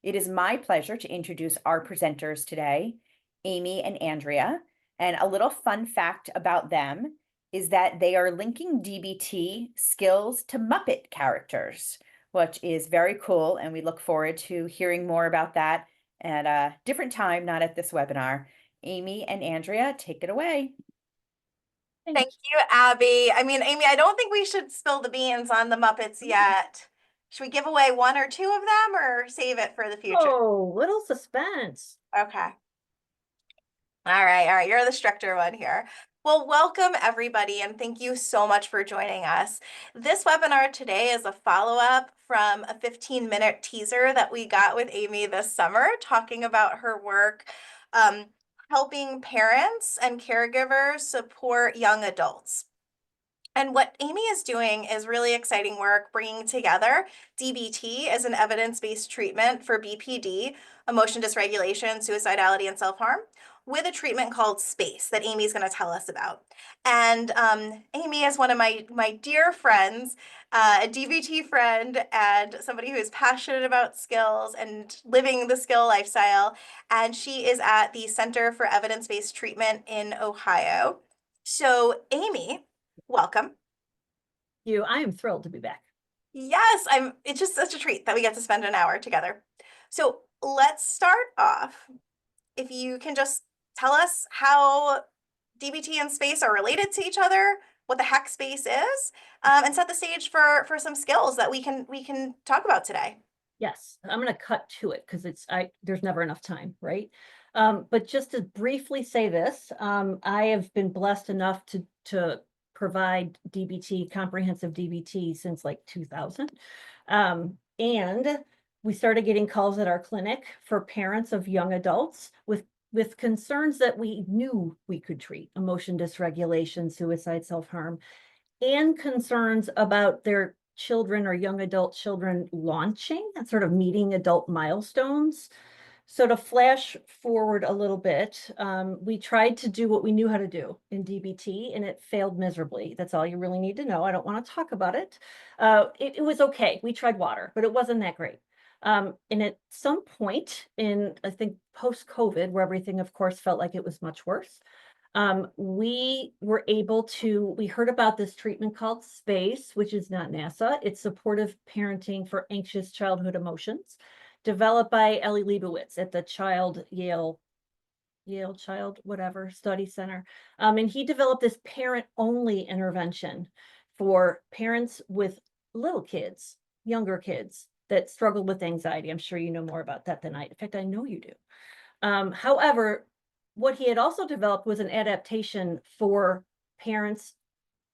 It is my pleasure to introduce our presenters today, Amy and Andrea. And a little fun fact about them is that they are linking DBT skills to Muppet characters, which is very cool. And we look forward to hearing more about that at a different time, not at this webinar. Amy and Andrea, take it away. Thank you, Abby. I mean, Amy, I don't think we should spill the beans on the Muppets yet. Should we give away one or two of them or save it for the future? Oh, little suspense. Okay. All right. You're the stricter one here. Well, welcome everybody, and thank you so much for joining us. This webinar today is a follow-up from a 15-minute teaser that we got with Amy this summer, talking about her work helping parents and caregivers support young adults. And what Amy is doing is really exciting work, bringing together DBT as an evidence-based treatment for BPD, emotion dysregulation, suicidality, and self-harm, with a treatment called SPACE that Amy's going to tell us about. And Amy is one of my dear friends, a DBT friend, and somebody who is passionate about skills and living the skill lifestyle. And she is at the Center for Evidence-Based Treatment in Ohio. So Amy, welcome. I am thrilled to be back. Yes, it's just such a treat that we get to spend an hour together. So let's start off. If you can just tell us how DBT and SPACE are related to each other, what the heck SPACE is, and set the stage for some skills that we can talk about today. Yes, I'm going to cut to it because there's never enough time, right? But just to briefly say this, I have been blessed enough to provide DBT, comprehensive DBT since like 2000. And we started getting calls at our clinic for parents of young adults with concerns that we knew we could treat: emotion dysregulation, suicide, self-harm, and concerns about their children or young adult children launching and sort of meeting adult milestones. So to flash forward a little bit, we tried to do what we knew how to do in DBT, and it failed miserably. That's all you really need to know. I don't want to talk about it. It was okay. We tried water, but it wasn't that great. And at some point in, I think, post-COVID, where everything, of course, felt like it was much worse, we heard about this treatment called SPACE, which is not NASA. It's supportive parenting for anxious childhood emotions, developed by Ellie Leibovitz at the Yale Child whatever Study Center. And he developed this parent-only intervention for parents with little kids, younger kids that struggle with anxiety. I'm sure you know more about that than I. In fact, I know you do. However, what he had also developed was an adaptation for parents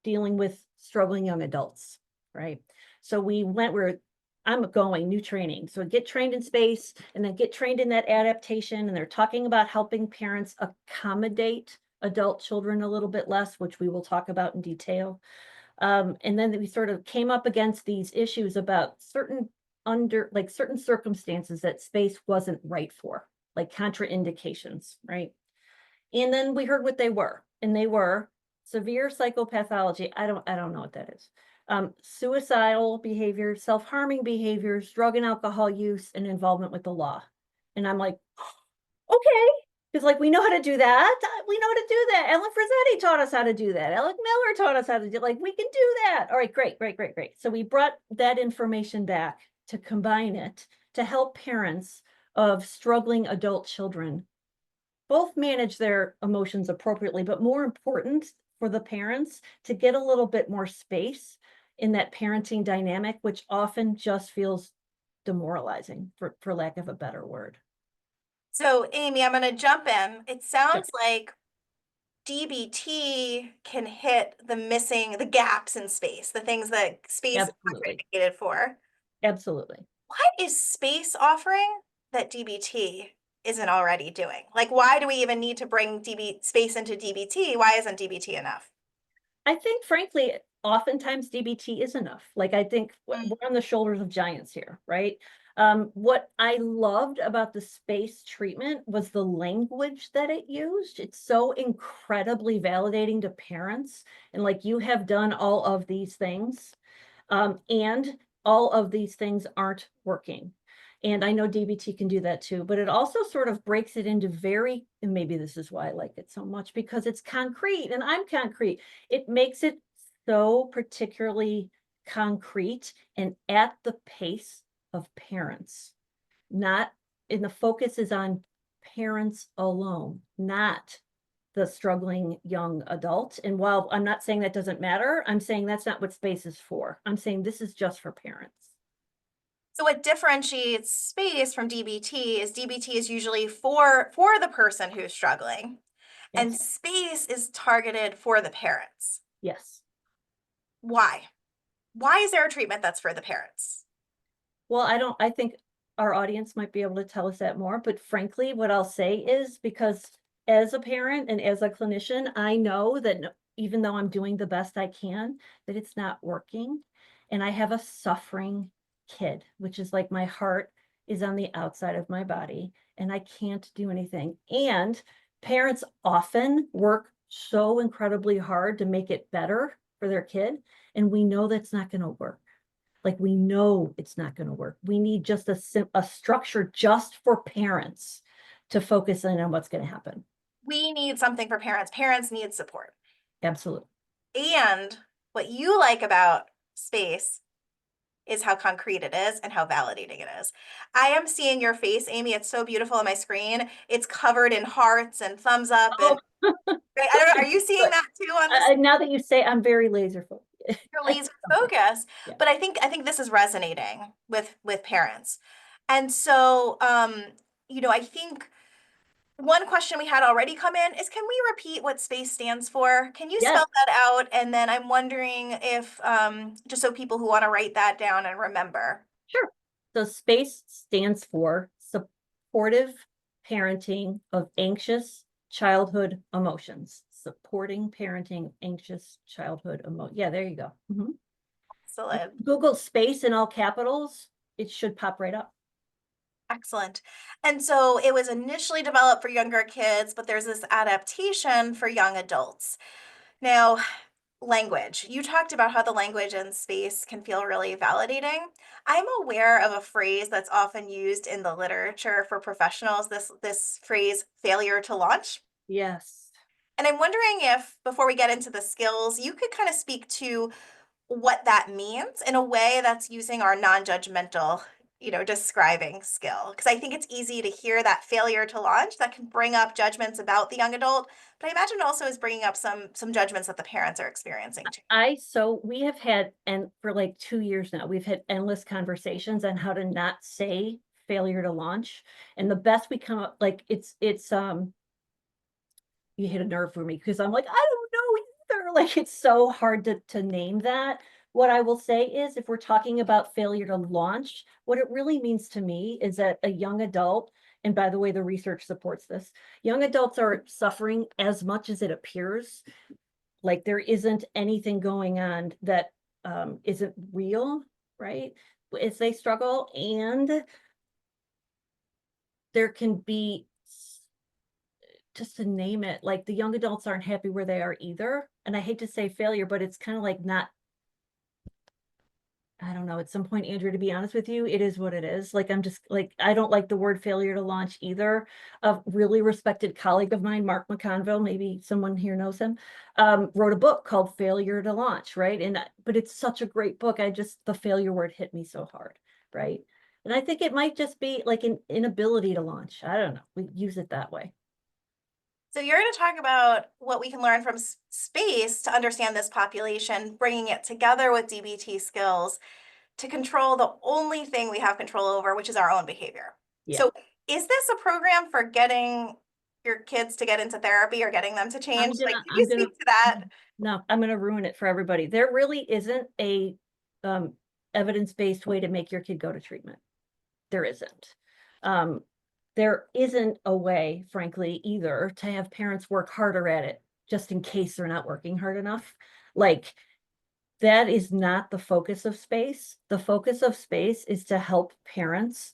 dealing with struggling young adults, right? So I'm going new training. So get trained in SPACE and then get trained in that adaptation. And they're talking about helping parents accommodate adult children a little bit less, which we will talk about in detail. And then we sort of came up against these issues about certain circumstances that SPACE wasn't right for, like contraindications, right? And then we heard what they were, and they were severe psychopathology. I don't know what that is. Suicidal behavior, self-harming behaviors, drug and alcohol use, and involvement with the law. And I'm like, okay, because like we know how to do that. We know how to do that. Ellen Frazzetti taught us how to do that. Alec Miller taught us how to do. Like we can do that. All right, great. So we brought that information back to combine it to help parents of struggling adult children both manage their emotions appropriately, but more important for the parents to get a little bit more space in that parenting dynamic, which often just feels demoralizing, for lack of a better word. So Amy, I'm going to jump in. It sounds like DBT can hit the gaps in SPACE, the things that SPACE is indicated for. Absolutely. What is SPACE offering that DBT isn't already doing? Like, why do we even need to bring SPACE into DBT? Why isn't DBT enough? I think, frankly, oftentimes DBT is enough. Like, I think we're on the shoulders of giants here, right? What I loved about the SPACE treatment was the language that it used. It's so incredibly validating to parents. And like, you have done all of these things, and all of these things aren't working. And I know DBT can do that too, but it also sort of breaks it into and maybe this is why I like it so much, because it's concrete and I'm concrete. It makes it so particularly concrete and at the pace of parents, and the focus is on parents alone, not the struggling young adult. And while I'm not saying that doesn't matter, I'm saying that's not what space is for. I'm saying this is just for parents. So what differentiates space from DBT is usually for the person who's struggling, and Yes. space is targeted for the parents. Yes. Why? Why is there a treatment that's for the parents? Well, I think our audience might be able to tell us that more, but frankly, what I'll say is because as a parent and as a clinician, I know that even though I'm doing the best I can, that it's not working. And I have a suffering kid, which is like my heart is on the outside of my body and I can't do anything. And parents often work so incredibly hard to make it better for their kid. And we know that's not going to work. Like we know it's not going to work. We need just a structure just for parents to focus in on what's going to happen. We need something for parents. Parents need support. Absolutely. And what you like about space is how concrete it is and how validating it is. I am seeing your face, Amy. It's so beautiful on my screen. It's covered in hearts and thumbs up. And right, I don't know, are you seeing that too on this? Now that you say, I'm very laser focused. You're laser focused, Yeah. but I think this is resonating with parents. And so, I think one question we had already come in is, can we repeat what SPACE stands for? Can you spell that out? And then I'm wondering if, just so people who want to write that down and remember. Sure. So SPACE stands for Supportive Parenting of Anxious Childhood Emotions. Supporting Parenting of Anxious Childhood Emotions. Yeah, there you go. Excellent. Google SPACE in all capitals. It should pop right up. Excellent. And so it was initially developed for younger kids, but there's this adaptation for young adults. Now, language. You talked about how the language in SPACE can feel really validating. I'm aware of a phrase that's often used in the literature for professionals, this phrase, failure to launch. Yes. And I'm wondering if, before we get into the skills, you could kind of speak to what that means in a way that's using our non-judgmental, describing skill. Because I think it's easy to hear that failure to launch that can bring up judgments about the young adult, but I imagine it also is bringing up some judgments that the parents are experiencing too. So we have had, and for like 2 years now, we've had endless conversations on how to not say failure to launch. And the best we come up, like it's you hit a nerve for me because I'm like, I don't know either. Like it's so hard to name that. What I will say is if we're talking about failure to launch, what it really means to me is that a young adult, and by the way, the research supports this, young adults are suffering as much as it appears. Like there isn't anything going on that isn't real, right? As they struggle, and there can be, just to name it, like the young adults aren't happy where they are either. And I hate to say failure, but it's kind of like not, I don't know, at some point, Andrea, to be honest with you, it is what it is. Like, I'm just like, I don't like the word failure to launch either. A really respected colleague of mine, Mark McConville, maybe someone here knows him, wrote a book called Failure to Launch, right? But it's such a great book. The failure word hit me so hard, right? And I think it might just be like an inability to launch. I don't know. We use it that way. So you're going to talk about what we can learn from SPACE to understand this population, bringing it together with DBT skills to control the only thing we have control over, which is our own behavior. Yeah. So is this a program for getting your kids to get into therapy or getting them to change? Can you speak to that? No, I'm going to ruin it for everybody. There really isn't a evidence-based way to make your kid go to treatment. There isn't. There isn't a way, frankly, either to have parents work harder at it just in case they're not working hard enough. Like that is not the focus of SPACE. The focus of SPACE is to help parents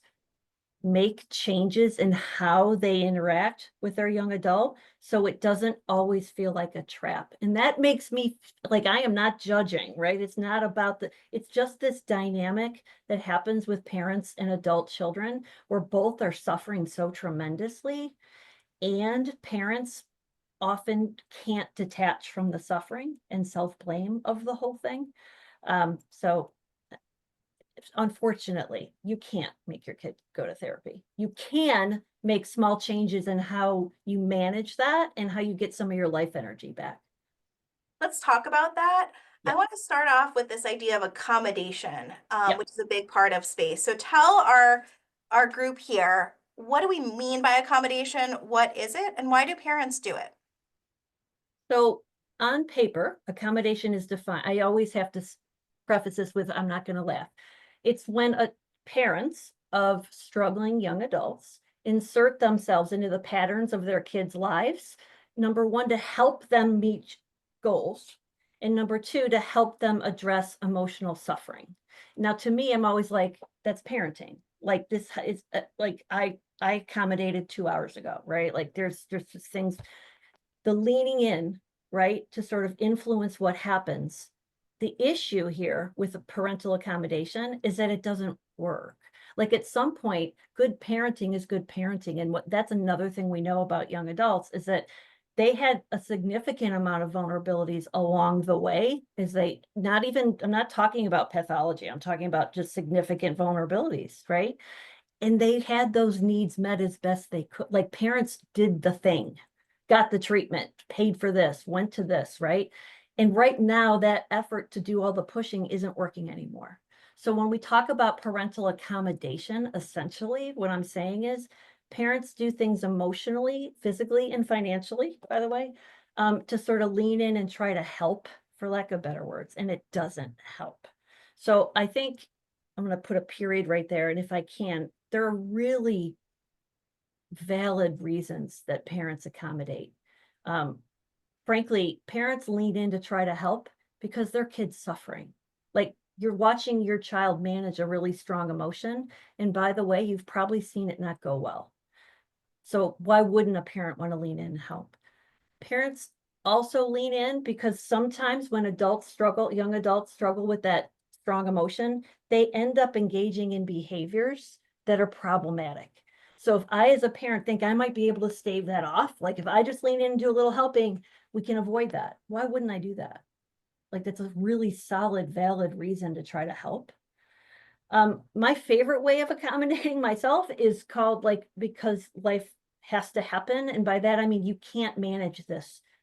make changes in how they interact with their young adult, so it doesn't always feel like a trap. And that makes me like, I am not judging, right? It's not about it's just this dynamic that happens with parents and adult children where both are suffering so tremendously, and parents often can't detach from the suffering and self-blame of the whole thing. So unfortunately, you can't make your kid go to therapy. You can make small changes in how you manage that and how you get some of your life energy back. Let's talk about that. Yeah. I want to start off with this idea of accommodation, Yeah. which is a big part of space. So tell our group here, what do we mean by accommodation? What is it? And why do parents do it? So on paper, accommodation is defined. I always have to preface this with, I'm not going to laugh. It's when parents of struggling young adults insert themselves into the patterns of their kids' lives. Number one, to help them meet goals. And number two, to help them address emotional suffering. Now, to me, I'm always like, that's parenting. Like this is like, I accommodated 2 hours ago, right? Like there's just things, the leaning in, right, to sort of influence what happens. The issue here with a parental accommodation is that it doesn't work. Like at some point, good parenting is good parenting. And that's another thing we know about young adults is that they had a significant amount of vulnerabilities along the way. I'm not talking about pathology. I'm talking about just significant vulnerabilities, right? And they had those needs met as best they could. Like parents did the thing, got the treatment, paid for this, went to this, right? And right now, that effort to do all the pushing isn't working anymore. So when we talk about parental accommodation, essentially what I'm saying is parents do things emotionally, physically, and financially, by the way, to sort of lean in and try to help, for lack of better words, and it doesn't help. So I think I'm going to put a period right there. And if I can, there are really valid reasons that parents accommodate. Frankly, parents lean in to try to help because their kid's suffering. Like you're watching your child manage a really strong emotion. And by the way, you've probably seen it not go well. So why wouldn't a parent want to lean in and help? Parents also lean in because sometimes when young adults struggle with that strong emotion, they end up engaging in behaviors that are problematic. So if I, as a parent, think I might be able to stave that off, like if I just lean in and do a little helping, we can avoid that. Why wouldn't I do that? Like that's a really solid, valid reason to try to help. My favorite way of accommodating myself is called like, because life has to happen. And by that, I mean, you can't manage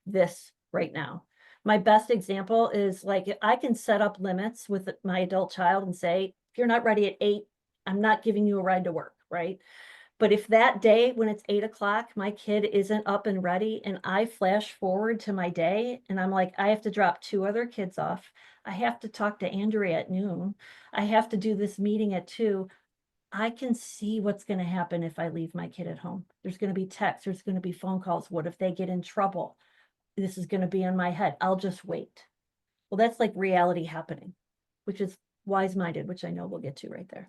this right now. My best example is like, I can set up limits with my adult child and say, if you're not ready at 8, I'm not giving you a ride to work, right? But if that day when it's 8 o'clock, my kid isn't up and ready and I flash forward to my day and I'm like, I have to drop 2 other kids off. I have to talk to Andrea at noon. I have to do this meeting at 2. I can see what's going to happen if I leave my kid at home. There's going to be texts, there's going to be phone calls. What if they get in trouble? This is going to be in my head. I'll just wait. Well, that's like reality happening, which is wise-minded, which I know we'll get to right there.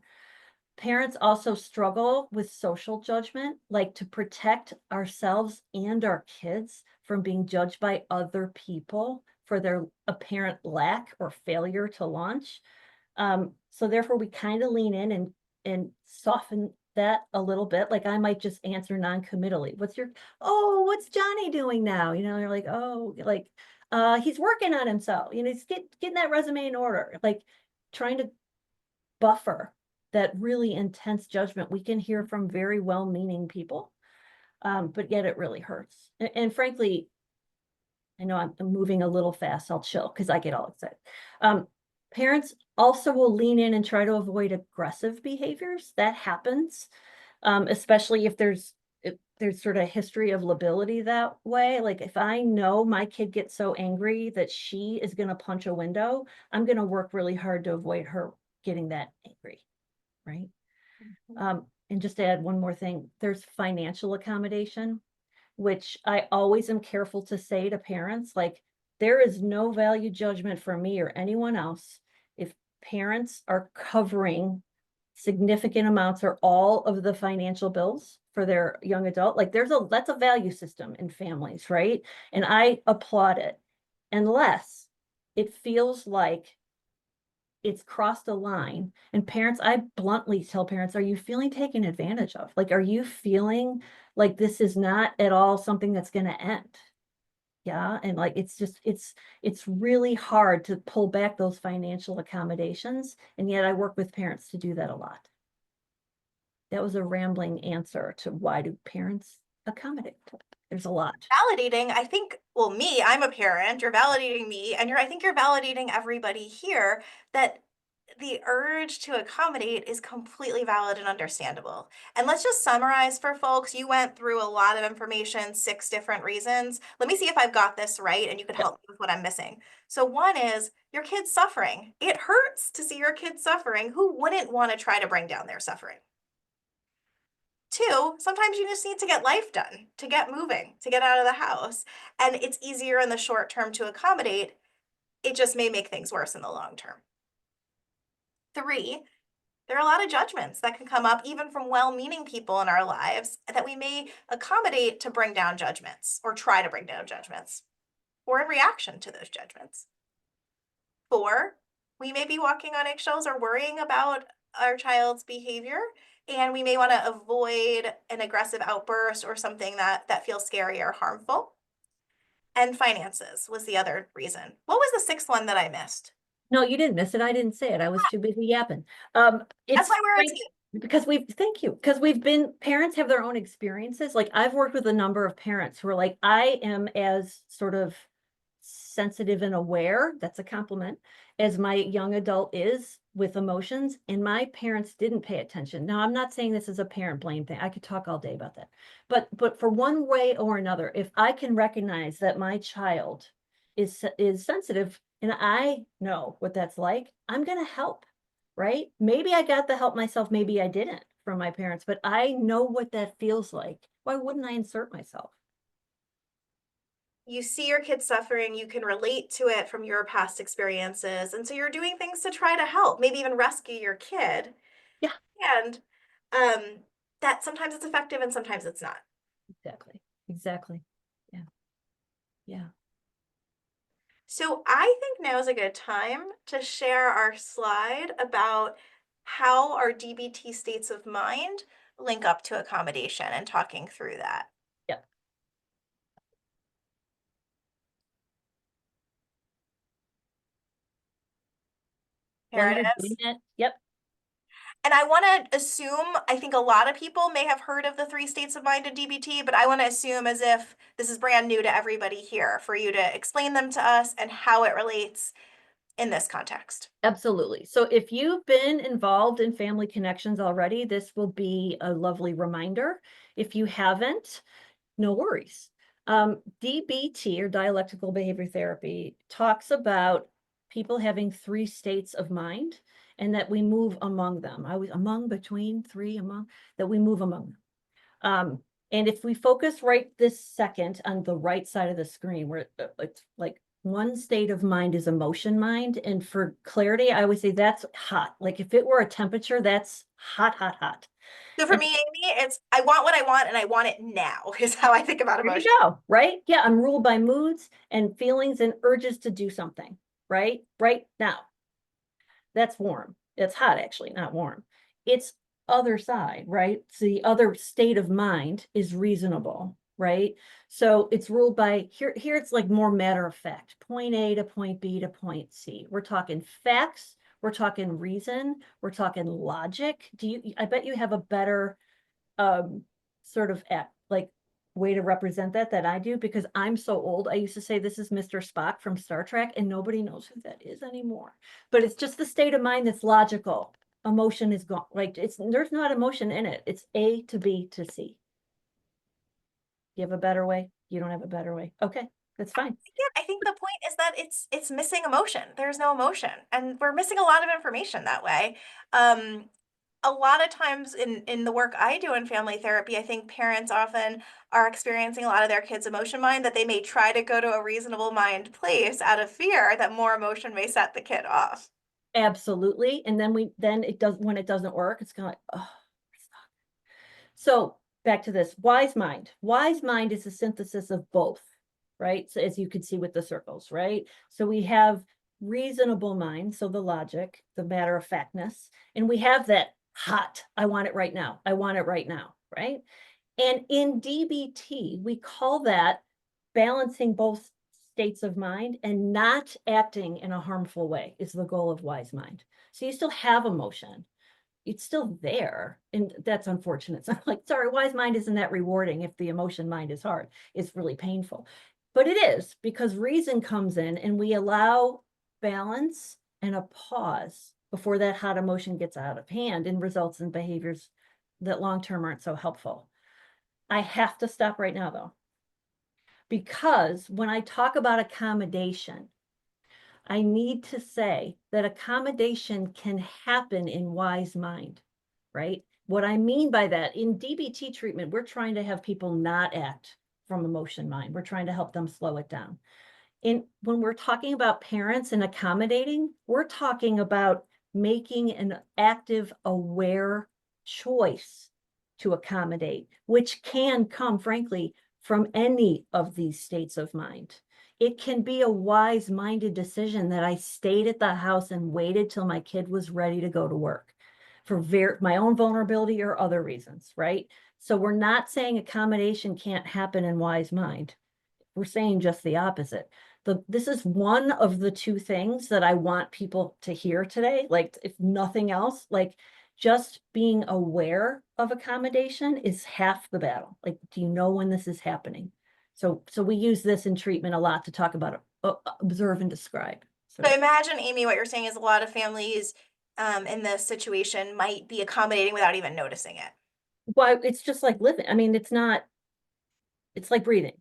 Parents also struggle with social judgment, like to protect ourselves and our kids from being judged by other people for their apparent lack or failure to launch. So therefore we kind of lean in and soften that a little bit. Like I might just answer non-committally. What's Johnny doing now? You know, they're like, he's working on himself. You know, he's getting that resume in order. Like trying to buffer that really intense judgment we can hear from very well-meaning people, but yet it really hurts. And frankly, I know I'm moving a little fast. I'll chill because I get all excited. Parents also will lean in and try to avoid aggressive behaviors. That happens, especially if there's sort of a history of lability that way. Like if I know my kid gets so angry that she is going to punch a window, I'm going to work really hard to avoid her getting that angry, right? And just to add one more thing, there's financial accommodation, which I always am careful to say to parents, like, there is no value judgment for me or anyone else if parents are covering significant amounts or all of the financial bills for their young adult. Like that's a value system in families, right? And I applaud it, unless it feels like it's crossed a line. And parents, I bluntly tell parents, are you feeling taken advantage of? Like, are you feeling like this is not at all something that's going to end? Yeah. And like, it's really hard to pull back those financial accommodations. And yet I work with parents to do that a lot. That was a rambling answer to why do parents accommodate? There's a lot. Validating, I think, well, me, I'm a parent, you're validating me, and I think you're validating everybody here that the urge to accommodate is completely valid and understandable. And let's just summarize for folks. You went through a lot of information, 6 different reasons. Let me see if I've got this right and you can help me with what I'm missing. So one is your kid's suffering. It hurts to see your kids suffering. Who wouldn't want to try to bring down their suffering? 2, sometimes you just need to get life done, to get moving, to get out of the house. And it's easier in the short term to accommodate. It just may make things worse in the long term. 3, there are a lot of judgments that can come up even from well-meaning people in our lives that we may accommodate to bring down judgments or try to bring down judgments or in reaction to those judgments. 4, we may be walking on eggshells or worrying about our child's behavior, and we may want to avoid an aggressive outburst or something that feels scary or harmful. And finances was the other reason. What was the 6th one that I missed? No, you didn't miss it. I didn't say it. I was too busy yapping. That's It's why we're a team. because thank you, because parents have their own experiences. Like I've worked with a number of parents who are like, I am as sort of sensitive and aware, that's a compliment, as my young adult is with emotions, and my parents didn't pay attention. Now, I'm not saying this is a parent blame thing. I could talk all day about that. But for one way or another, if I can recognize that my child is sensitive and I know what that's like, I'm going to help, right? Maybe I got the help myself, maybe I didn't from my parents, but I know what that feels like. Why wouldn't I insert myself? You see your kid suffering, you can relate to it from your past experiences. And so you're doing things to try to help, maybe even rescue your kid. Yeah. And that sometimes it's effective and sometimes it's not. Exactly. Yeah. Yeah. So I think now is a good time to share our slide about how our DBT states of mind link up to accommodation and talking through that. Yep. Here While it you're is. doing it, yep. And I want to assume, I think a lot of people may have heard of the 3 states of mind in DBT, but I want to assume as if this is brand new to everybody here for you to explain them to us and how it relates in this context. Absolutely. So if you've been involved in family connections already, this will be a lovely reminder. If you haven't, no worries. DBT, or dialectical behavior therapy, talks about people having 3 states of mind and that we move among them. I was among, between, 3, among, that we move among them. And if we focus right this second on the right side of the screen, where it's like one state of mind is emotion mind. And for clarity, I would say that's hot. Like if it were a temperature, that's hot, hot, hot. So for And me, Amy, it's I want what I want and I want it now is how I think about there emotion. you go, right? Yeah, I'm ruled by moods and feelings and urges to do something, right? Right now. That's warm. It's hot, actually, not warm. It's other side, right? So the other state of mind is reasonable, right? So it's ruled by here it's like more matter of fact, point A to point B to point C. We're talking facts, we're talking reason, we're talking logic. I bet you have a better sort of like way to represent that I do, because I'm so old. I used to say this is Mr. Spock from Star Trek, and nobody knows who that is anymore. But it's just the state of mind that's logical. Emotion is gone. Like there's not emotion in it. It's A to B to C. You have a better way? You don't have a better way. Okay, that's fine. Again, I think the point is that it's missing emotion. There's no emotion, and we're missing a lot of information that way. A lot of times in the work I do in family therapy, I think parents often are experiencing a lot of their kids' emotion mind that they may try to go to a reasonable mind place out of fear that more emotion may set the kid off. Absolutely. And then when it doesn't work, it's kind of like, oh, we're stuck. So back to this wise mind. Wise mind is a synthesis of both, right? So as you can see with the circles, right? So we have reasonable mind, so the logic, the matter of factness, and we have that hot, I want it right now. I want it right now, right? And in DBT, we call that balancing both states of mind and not acting in a harmful way is the goal of wise mind. So you still have emotion. It's still there. And that's unfortunate. It's not like, sorry, wise mind isn't that rewarding if the emotion mind is hard. It's really painful. But it is because reason comes in and we allow balance and a pause before that hot emotion gets out of hand and results in behaviors that long-term aren't so helpful. I have to stop right now though, because when I talk about accommodation, I need to say that accommodation can happen in wise mind, right? What I mean by that, in DBT treatment, we're trying to have people not act from emotion mind. We're trying to help them slow it down. And when we're talking about parents and accommodating, we're talking about making an active, aware choice to accommodate, which can come, frankly, from any of these states of mind. It can be a wise-minded decision that I stayed at the house and waited till my kid was ready to go to work for my own vulnerability or other reasons, right? So we're not saying accommodation can't happen in wise mind. We're saying just the opposite. This is one of the two things that I want people to hear today. Like, if nothing else, like just being aware of accommodation is half the battle. Like, do you know when this is happening? So we use this in treatment a lot to talk about observe and describe. So imagine, Amy, what you're saying is a lot of families in this situation might be accommodating without even noticing it. Well, it's just like living. I mean, it's like breathing.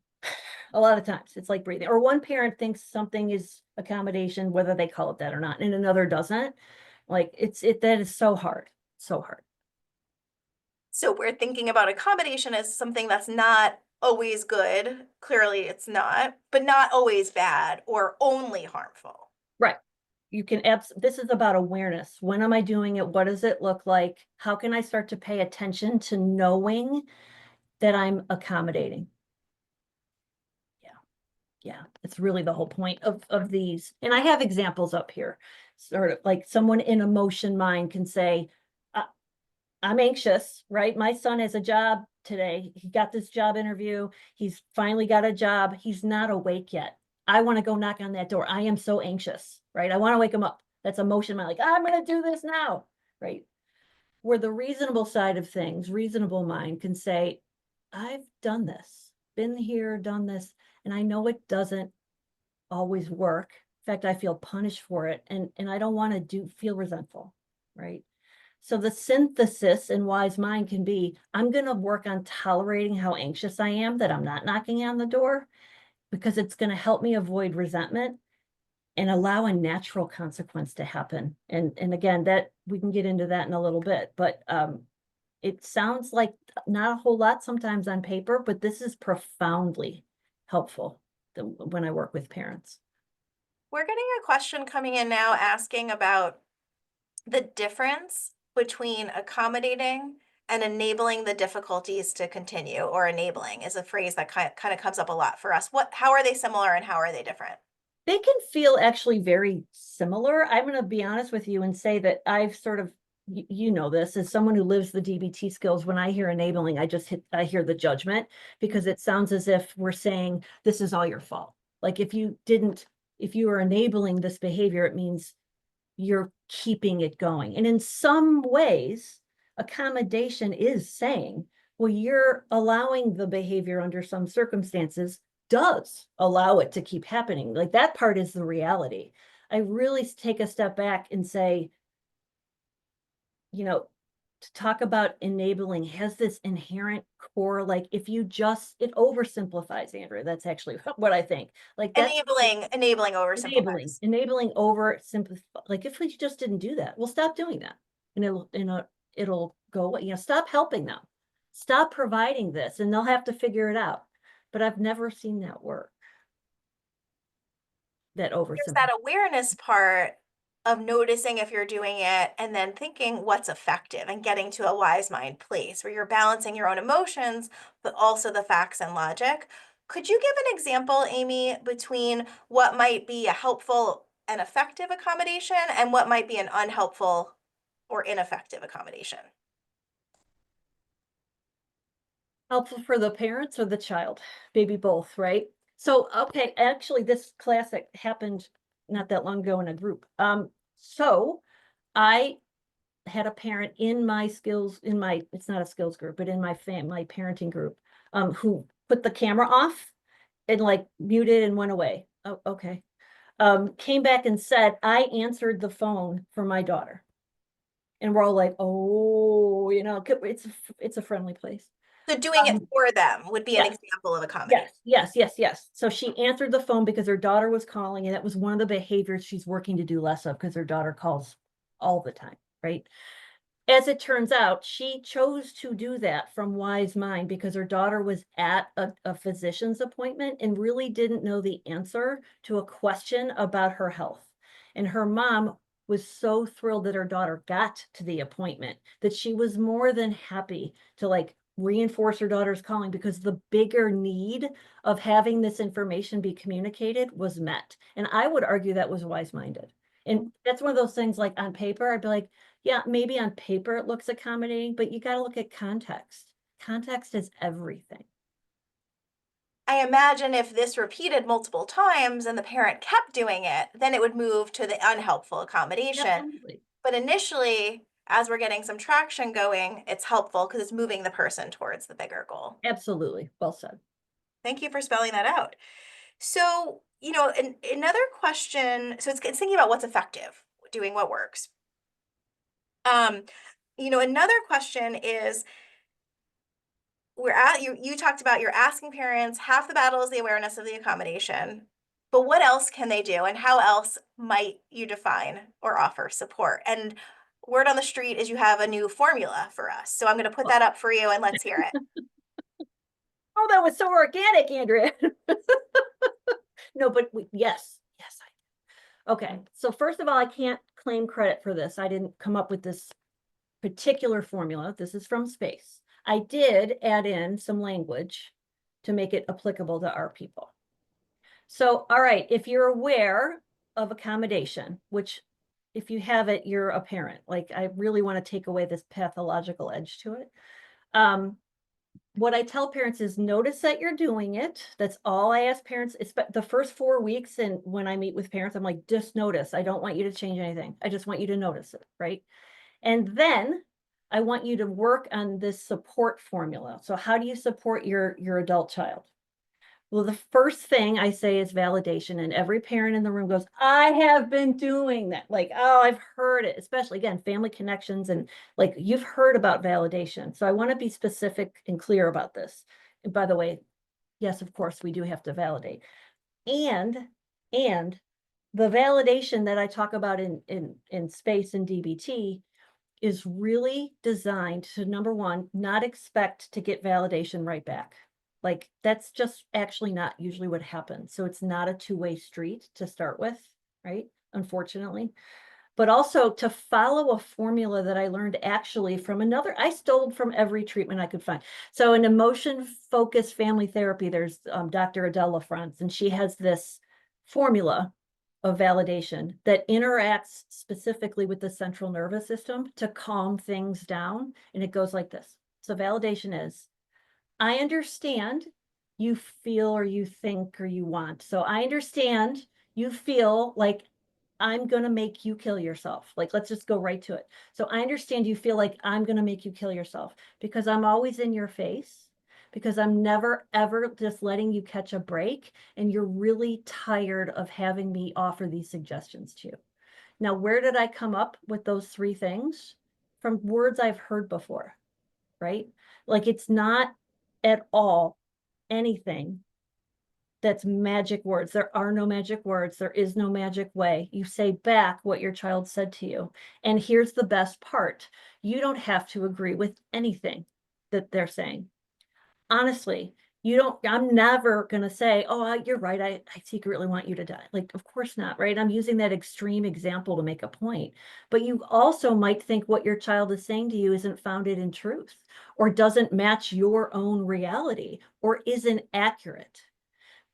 A lot of times it's like breathing, or one parent thinks something is accommodation, whether they call it that or not, and another doesn't. Like that is so hard, so hard. So we're thinking about accommodation as something that's not always good. Clearly it's not, but not always bad or only harmful. Right. You can this is about awareness. When am I doing it? What does it look like? How can I start to pay attention to knowing that I'm accommodating? Yeah, it's really the whole point of these. And I have examples up here. Sort of like someone in emotion mind can say, I'm anxious, right? My son has a job today. He got this job interview. He's finally got a job. He's not awake yet. I want to go knock on that door. I am so anxious, right? I want to wake him up. That's emotion mind. Like, I'm going to do this now, right? Where the reasonable side of things, reasonable mind can say, I've done this, been here, done this, and I know it doesn't always work. In fact, I feel punished for it, and I don't want to feel resentful, right? So the synthesis in wise mind can be, I'm going to work on tolerating how anxious I am, that I'm not knocking on the door, because it's going to help me avoid resentment and allow a natural consequence to happen. And again, that we can get into that in a little bit, but it sounds like not a whole lot sometimes on paper, but this is profoundly helpful when I work with parents. We're getting a question coming in now asking about the difference between accommodating and enabling the difficulties to continue, or enabling is a phrase that kind of comes up a lot for us. How are they similar and how are they different? They can feel actually very similar. I'm going to be honest with you and say that I've sort of, you know, this as someone who lives the DBT skills, when I hear enabling, I hear the judgment, because it sounds as if we're saying this is all your fault. Like if you are enabling this behavior, it means you're keeping it going. And in some ways, accommodation is saying, well, you're allowing the behavior under some circumstances does allow it to keep happening. Like that part is the reality. I really take a step back and say, you know, to talk about enabling has this inherent core, like if you just, it oversimplifies, Andrea. That's actually what I think. Like that's enabling oversimplifies. Enabling over simplify. Like if we just didn't do that, we'll stop doing that. And it'll go away. You know, stop helping them. Stop providing this and they'll have to figure it out. But I've never seen that work. That oversimplifies. There's that awareness part of noticing if you're doing it and then thinking what's effective and getting to a wise mind place where you're balancing your own emotions, but also the facts and logic. Could you give an example, Amy, between what might be a helpful and effective accommodation and what might be an unhelpful or ineffective accommodation? Helpful for the parents or the child? Maybe both, right? So, okay, actually, this classic happened not that long ago in a group. So I had a parent in my skills, it's not a skills group, but in my parenting group, who put the camera off and like muted and went away. Oh, okay. Came back and said, I answered the phone for my daughter. And we're all like, oh, it's a friendly place. So doing it for them would be an yes. example of accommodation. Yes. So she answered the phone because her daughter was calling, and that was one of the behaviors she's working to do less of because her daughter calls all the time, right? As it turns out, she chose to do that from wise mind because her daughter was at a physician's appointment and really didn't know the answer to a question about her health. And her mom was so thrilled that her daughter got to the appointment that she was more than happy to like reinforce her daughter's calling because the bigger need of having this information be communicated was met. And I would argue that was wise-minded. And that's one of those things like on paper, I'd be like, yeah, maybe on paper it looks accommodating, but you got to look at context. Context is everything. I imagine if this repeated multiple times and the parent kept doing it, then it would move to the unhelpful accommodation. Absolutely. But initially, as we're getting some traction going, it's helpful because it's moving the person towards the bigger goal. Absolutely. Well said. Thank you for spelling that out. So, another question, so it's thinking about what's effective, doing what works. Another question is you talked about you're asking parents, half the battle is the awareness of the accommodation, but what else can they do and how else might you define or offer support? And word on the street is you have a new formula for us. So I'm going to put that up for you and let's hear it. Oh, that was so organic, Andrea. No, but yes. Okay. So first of all, I can't claim credit for this. I didn't come up with this particular formula. This is from Space. I did add in some language to make it applicable to our people. So, all right, if you're aware of accommodation, which if you have it, you're a parent. Like I really want to take away this pathological edge to it. What I tell parents is notice that you're doing it. That's all I ask parents. It's the first 4 weeks. And when I meet with parents, I'm like, just notice. I don't want you to change anything. I just want you to notice it, right? And then I want you to work on this support formula. So how do you support your adult child? Well, the first thing I say is validation, and every parent in the room goes, I have been doing that. Like, oh, I've heard it, especially again, family connections, and like you've heard about validation. So I want to be specific and clear about this. And by the way, yes, of course, we do have to validate. And the validation that I talk about in Space and DBT is really designed to, number one, not expect to get validation right back. Like that's just actually not usually what happens. So it's not a two-way street to start with, right? Unfortunately. But also to follow a formula that I learned actually from I stole from every treatment I could find. So in emotion-focused family therapy, there's Dr. Adele LaFrance, and she has this formula of validation that interacts specifically with the central nervous system to calm things down. And it goes like this. So validation is, I understand you feel or you think or you want. So I understand you feel like I'm going to make you kill yourself. Like, let's just go right to it. So I understand you feel like I'm going to make you kill yourself because I'm always in your face, because I'm never, ever just letting you catch a break. And you're really tired of having me offer these suggestions to you. Now, where did I come up with those 3 things? From words I've heard before, right? Like it's not at all anything that's magic words. There are no magic words. There is no magic way. You say back what your child said to you. And here's the best part. You don't have to agree with anything that they're saying. Honestly, I'm never gonna say, oh, you're right, I secretly want you to die. Like, of course not, right? I'm using that extreme example to make a point. But you also might think what your child is saying to you isn't founded in truth, or doesn't match your own reality, or isn't accurate.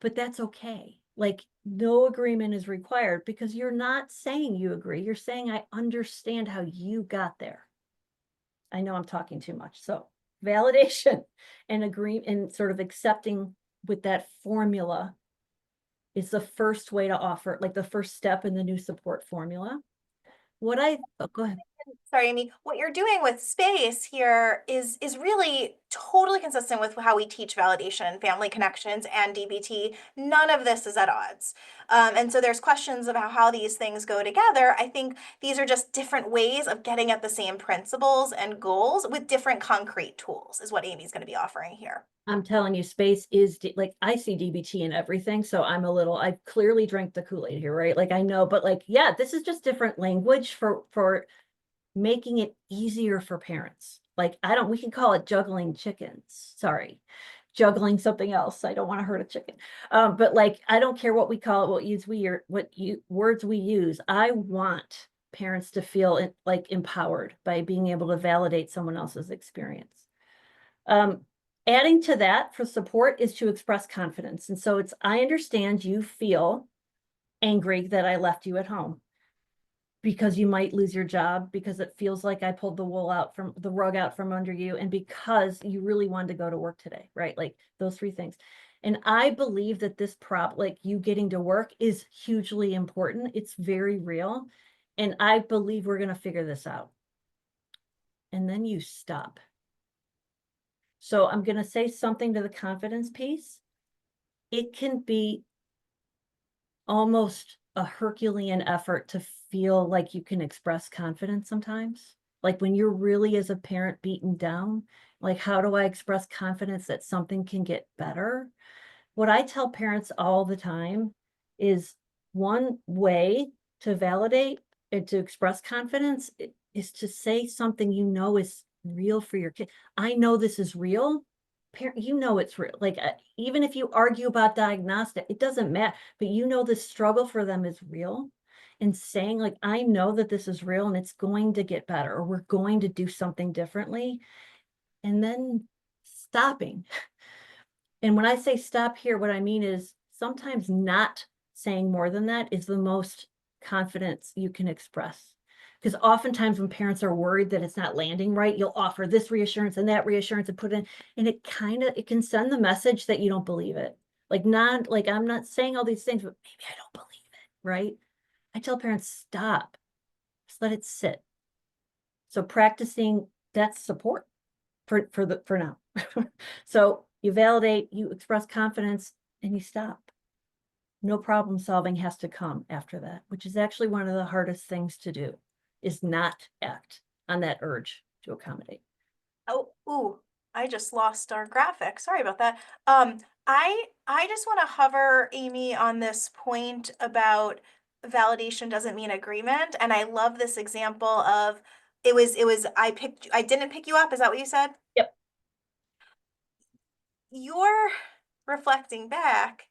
But that's okay. Like, no agreement is required, because you're not saying you agree. You're saying, I understand how you got there. I know I'm talking too much. So validation and agree and sort of accepting with that formula is the first way to offer, like the first step in the new support formula. Go ahead. Sorry, Amy, what you're doing with space here is really totally consistent with how we teach validation, family connections, and DBT. None of this is at odds. And so there's questions about how these things go together. I think these are just different ways of getting at the same principles and goals with different concrete tools, is what Amy's going to be offering here. I'm telling you, space is like, I see DBT in everything. So I clearly drank the Kool-Aid here, right? Like I know, but like, yeah, this is just different language for making it easier for parents. Like, we can call it juggling chickens. Sorry, juggling something else. I don't want to hurt a chicken. But like, I don't care what we call it, words we use. I want parents to feel like empowered by being able to validate someone else's experience. Adding to that for support is to express confidence. And so I understand you feel angry that I left you at home, because you might lose your job, because it feels like I pulled the rug out from under you, and because you really wanted to go to work today, right? Like those three things. And I believe that this like you getting to work is hugely important. It's very real. And I believe we're going to figure this out. And then you stop. So I'm going to say something to the confidence piece. It can be almost a Herculean effort to feel like you can express confidence sometimes. Like when you're really, as a parent, beaten down, like, how do I express confidence that something can get better? What I tell parents all the time is one way to validate and to express confidence is to say something you know is real for your kid. I know this is real. Parent, you know it's real. Like, even if you argue about diagnostic, it doesn't matter. But you know the struggle for them is real. And saying, like, I know that this is real and it's going to get better, or we're going to do something differently. And then stopping. And when I say stop here, what I mean is sometimes not saying more than that is the most confidence you can express. Because oftentimes when parents are worried that it's not landing right, you'll offer this reassurance and that reassurance and put in, and it can send the message that you don't believe it. Like, I'm not saying all these things, but maybe I don't believe it, right? I tell parents, stop, just let it sit. So practicing that support for now. So you validate, you express confidence, and you stop. No problem solving has to come after that, which is actually one of the hardest things to do, is not act on that urge to accommodate. Oh, ooh, I just lost our graphic. Sorry about that. I just want to hover, Amy, on this point about validation doesn't mean agreement. And I love this example of I didn't pick you up. Is that what you said? Yep. You're reflecting back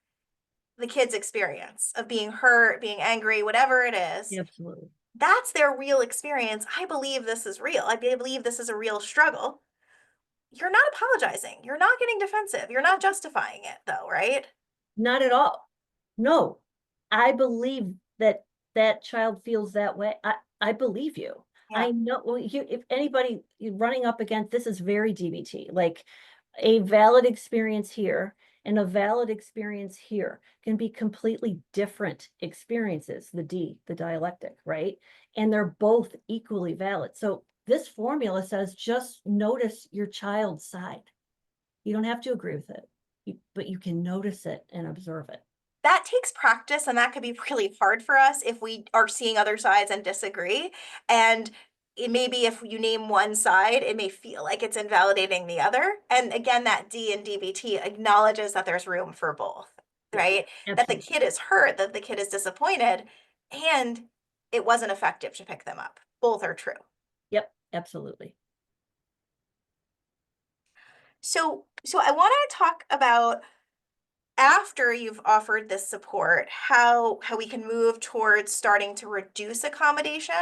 the kid's experience of being hurt, being angry, whatever it is. Absolutely. That's their real experience. I believe this is real. I believe this is a real struggle. You're not apologizing. You're not getting defensive. You're not justifying it, though, right? Not at all. No, I believe that that child feels that way. I believe you. Yeah. I know, well, if anybody running up against this is very DBT, like a valid experience here and a valid experience here can be completely different experiences, the dialectic, right? And they're both equally valid. So this formula says, just notice your child's side. You don't have to agree with it, but you can notice it and observe it. That takes practice, and that could be really hard for us if we are seeing other sides and disagree. And it may be if you name one side, it may feel like it's invalidating the other. And again, that D in DBT acknowledges that there's room for both, Yeah, right? That the absolutely. kid is hurt, that the kid is disappointed, and it wasn't effective to pick them up. Both are true. Yep, absolutely. So I want to talk about after you've offered this support, how we can move towards starting to reduce accommodation.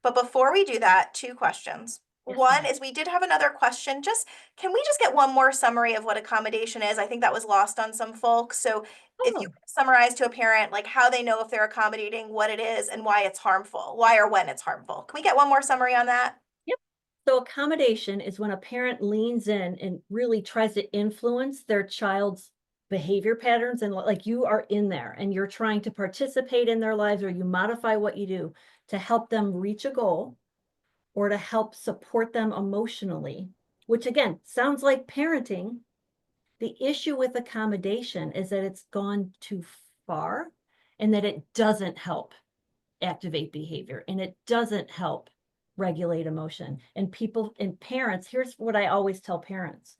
But before we do that, two questions. Yes, One ma'am. is we did have another question. Can we just get one more summary of what accommodation is? I think that was lost on some folks. So if you Oh, summarize to a parent, like how they know if they're accommodating, what it is, and why it's harmful, why or when it's harmful. Can we get one more summary on that? yep. So accommodation is when a parent leans in and really tries to influence their child's behavior patterns, and like you are in there and you're trying to participate in their lives, or you modify what you do to help them reach a goal or to help support them emotionally, which again sounds like parenting. The issue with accommodation is that it's gone too far and that it doesn't help activate behavior and it doesn't help regulate emotion. And people and parents, here's what I always tell parents.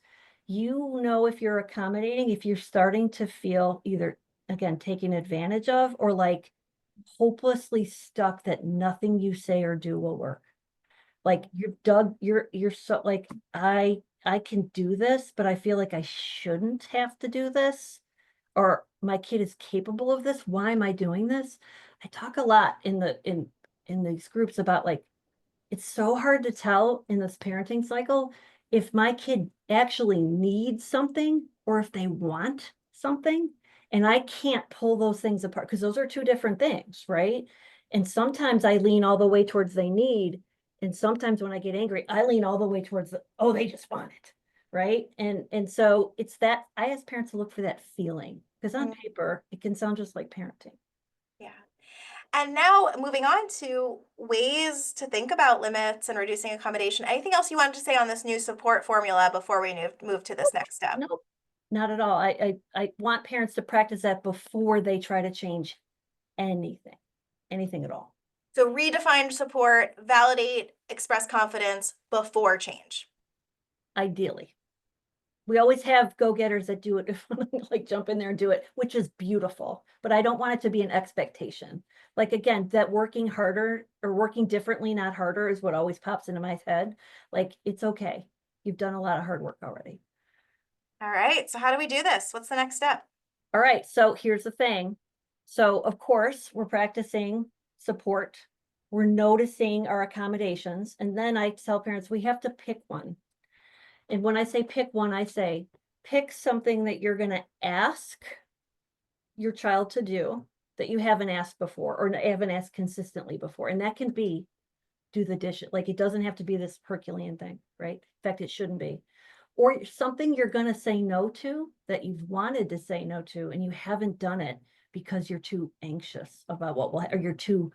You know, if you're accommodating, if you're starting to feel either, again, taken advantage of or like hopelessly stuck that nothing you say or do will work. Like you're so like, I can do this, but I feel like I shouldn't have to do this, or my kid is capable of this. Why am I doing this? I talk a lot in these groups about like, it's so hard to tell in this parenting cycle if my kid actually needs something or if they want something. And I can't pull those things apart because those are two different things, right? And sometimes I lean all the way towards they need. And sometimes when I get angry, I lean all the way towards oh, they just want it. Right. And so it's that I ask parents to look for that feeling because on Mm, paper, it can sound just like parenting. yeah. And now moving on to ways to think about limits and reducing accommodation. Anything else you wanted to say on this new support formula before we move to this next step? No, not at all. I want parents to practice that before they try to change anything, anything at all. So redefine support, validate, express confidence before change. Ideally, we always have go-getters that do it, like jump in there and do it, which is beautiful. But I don't want it to be an expectation. Like again, that working harder or working differently, not harder, is what always pops into my head. Like it's okay. You've done a lot of hard work already. All right. So how do we do this? What's the next step? All right, so here's the thing. So of course, we're practicing support. We're noticing our accommodations. And then I tell parents, we have to pick one. And when I say pick one, I say, pick something that you're gonna ask your child to do that you haven't asked before or haven't asked consistently before. And that can be do the dishes. Like it doesn't have to be this Herculean thing, right? In fact, it shouldn't be. Or something you're going to say no to that you've wanted to say no to and you haven't done it because you're too anxious about what will, or you're too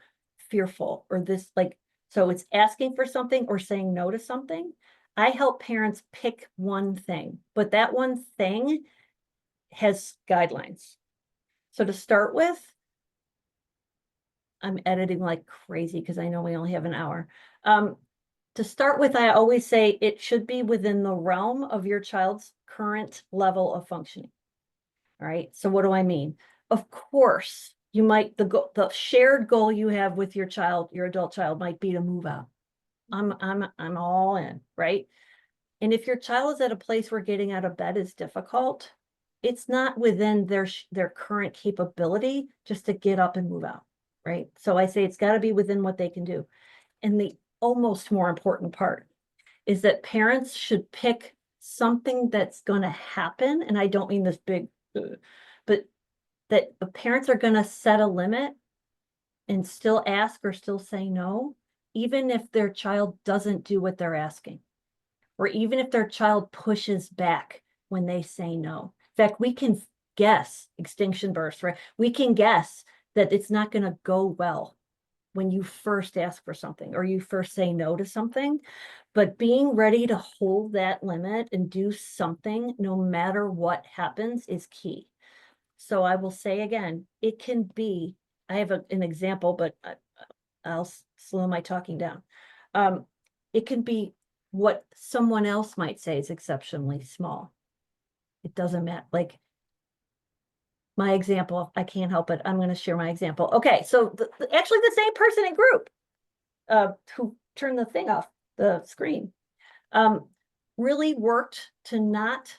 fearful or this like, so it's asking for something or saying no to something. I help parents pick one thing, but that one thing has guidelines. So to start with, I'm editing like crazy because I know we only have an hour. To start with, I always say it should be within the realm of your child's current level of functioning. All right. So what do I mean? Of course, you might the shared goal you have with your child, your adult child, might be to move out. I'm all in, right? And if your child is at a place where getting out of bed is difficult, it's not within their current capability just to get up and move out, right? So I say it's got to be within what they can do. And the almost more important part is that parents should pick something that's going to happen. And I don't mean this big, but that the parents are going to set a limit and still ask or still say no, even if their child doesn't do what they're asking, or even if their child pushes back when they say no. In fact, we can guess extinction bursts, right? We can guess that it's not going to go well when you first ask for something or you first say no to something, but being ready to hold that limit and do something no matter what happens is key. So I will say again, it can be, I have an example, but I'll slow my talking down. It can be what someone else might say is exceptionally small. It doesn't matter. Like my example, I can't help it. I'm going to share my example. Okay, so actually the same person in group who turned the thing off the screen. really worked to not,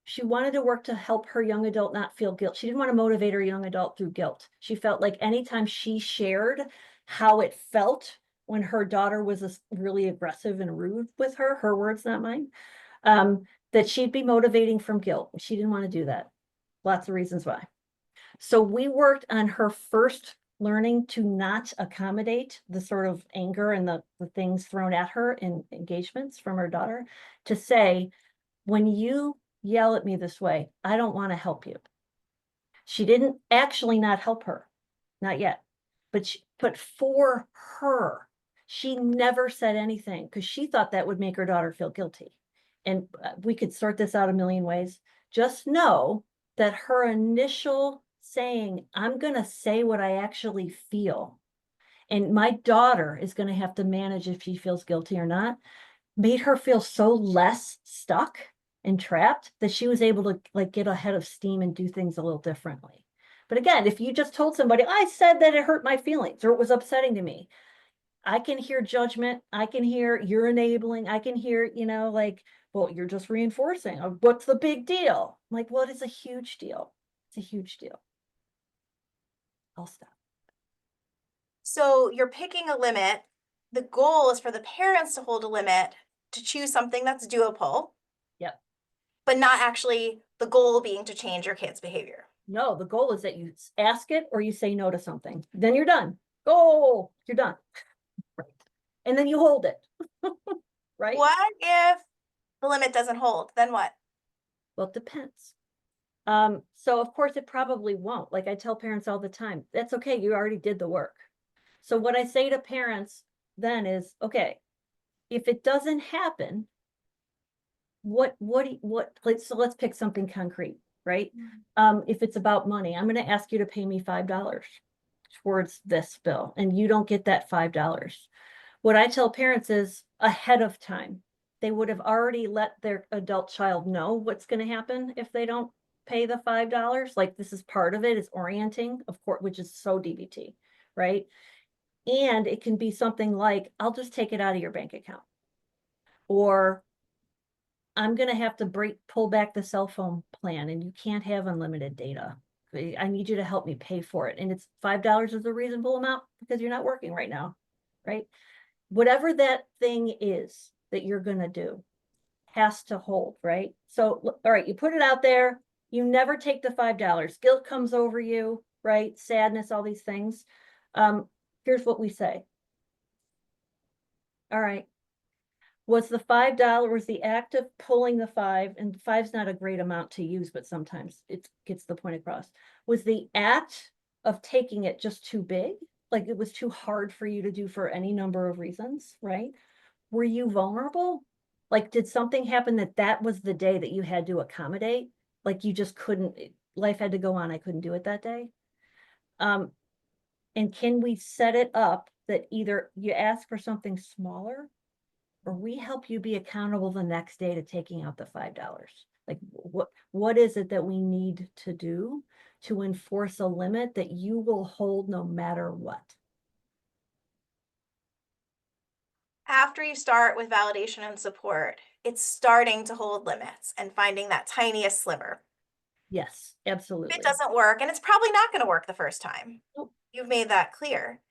she wanted to work to help her young adult not feel guilt. She didn't want to motivate her young adult through guilt. She felt like anytime she shared how it felt when her daughter was really aggressive and rude with her, her words, not mine, that she'd be motivating from guilt. She didn't want to do that. Lots of reasons why. So we worked on her first learning to not accommodate the sort of anger and the things thrown at her in engagements from her daughter, to say, when you yell at me this way, I don't want to help you. She didn't actually not help her, not yet, but for her, she never said anything because she thought that would make her daughter feel guilty. And we could sort this out a million ways. Just know that her initial saying, I'm going to say what I actually feel, and my daughter is going to have to manage if she feels guilty or not, made her feel so less stuck and trapped that she was able to like get ahead of steam and do things a little differently. But again, if you just told somebody, I said that it hurt my feelings or it was upsetting to me, I can hear judgment. I can hear you're enabling. I can hear, like, well, you're just reinforcing. What's the big deal? I'm like, well, it is a huge deal. It's a huge deal. I'll stop. So you're picking a limit. The goal is for the parents to hold a limit, to choose something that's doable. Yep. But not actually the goal being to change your kid's behavior. No, the goal is that you ask it or you say no to something. Then you're done. Goal, you're done. Right. And then you hold it. Right? What if the limit doesn't hold? Then what? Well, it depends. So of course it probably won't. Like I tell parents all the time, that's okay. You already did the work. So what I say to parents then is, okay, if it doesn't happen, so let's pick something concrete, right? If it's about money, I'm going to ask you to pay me $5 towards this bill, and you don't get that $5. What I tell parents is ahead of time, they would have already let their adult child know what's going to happen if they don't pay the $5. Like this is part of it, is orienting, of course, which is so DBT, right? And it can be something like, I'll just take it out of your bank account. Or I'm going to have to pull back the cell phone plan and you can't have unlimited data. I need you to help me pay for it. And it's $5 is a reasonable amount because you're not working right now, right? Whatever that thing is that you're going to do has to hold, right? So, all right, you put it out there, you never take the $5. Guilt comes over you, right? Sadness, all these things. Here's what we say. All right. Was the $5, the act of pulling the five, and five's not a great amount to use, but sometimes it gets the point across. Was the act of taking it just too big? Like it was too hard for you to do for any number of reasons, right? Were you vulnerable? Like, did something happen that was the day that you had to accommodate? Like you just couldn't, life had to go on. I couldn't do it that day. And can we set it up that either you ask for something smaller or we help you be accountable the next day to taking out the $5? Like what is it that we need to do to enforce a limit that you will hold no matter what? After you start with validation and support, it's starting to hold limits and finding that tiniest sliver. Yes, absolutely. If it doesn't work, and it's probably not going to work the first time, Nope. You've made that clear.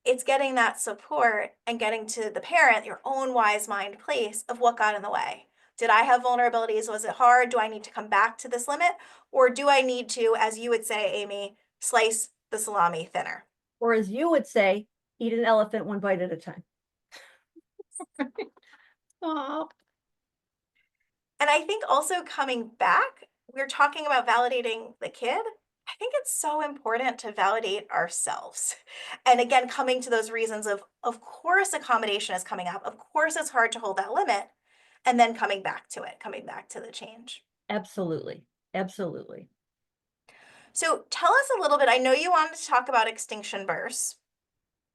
It's getting that support and getting to the parent, your own wise mind place of what got in the way. Did I have vulnerabilities? Was it hard? Do I need to come back to this limit? Or do I need to, as you would say, Amy, slice the salami thinner? Or as you would say, eat an elephant one bite at a time. Oh. And I think also coming back, we're talking about validating the kid. I think it's so important to validate ourselves. And again, coming to those reasons of course, accommodation is coming up. Of course, it's hard to hold that limit. And then coming back to it, coming back to the change. Absolutely. Absolutely. So tell us a little bit. I know you wanted to talk about extinction bursts.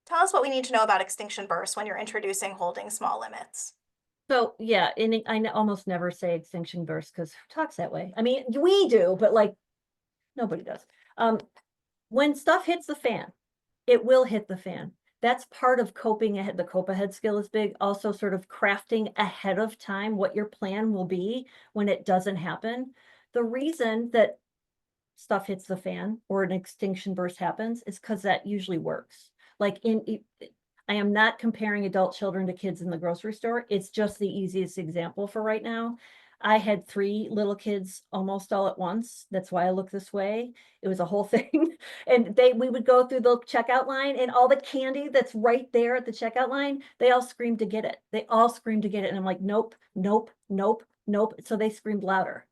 Tell us what we need to know about extinction bursts when you're introducing holding small limits. So yeah, and I almost never say extinction burst because who talks that way? I mean, we do, but like nobody does. When stuff hits the fan, it will hit the fan. that's part of coping ahead. The cope ahead skill is big. Also sort of crafting ahead of time what your plan will be when it doesn't happen. The reason that stuff hits the fan or an extinction burst happens is because that usually works. Like I am not comparing adult children to kids in the grocery store. It's just the easiest example for right now. I had 3 little kids almost all at once. That's why I look this way. It was a whole thing. And we would go through the checkout line, and all the candy that's right there at the checkout line, they all screamed to get it. They all screamed to get it. And I'm like, nope, nope, nope, nope. So they screamed louder.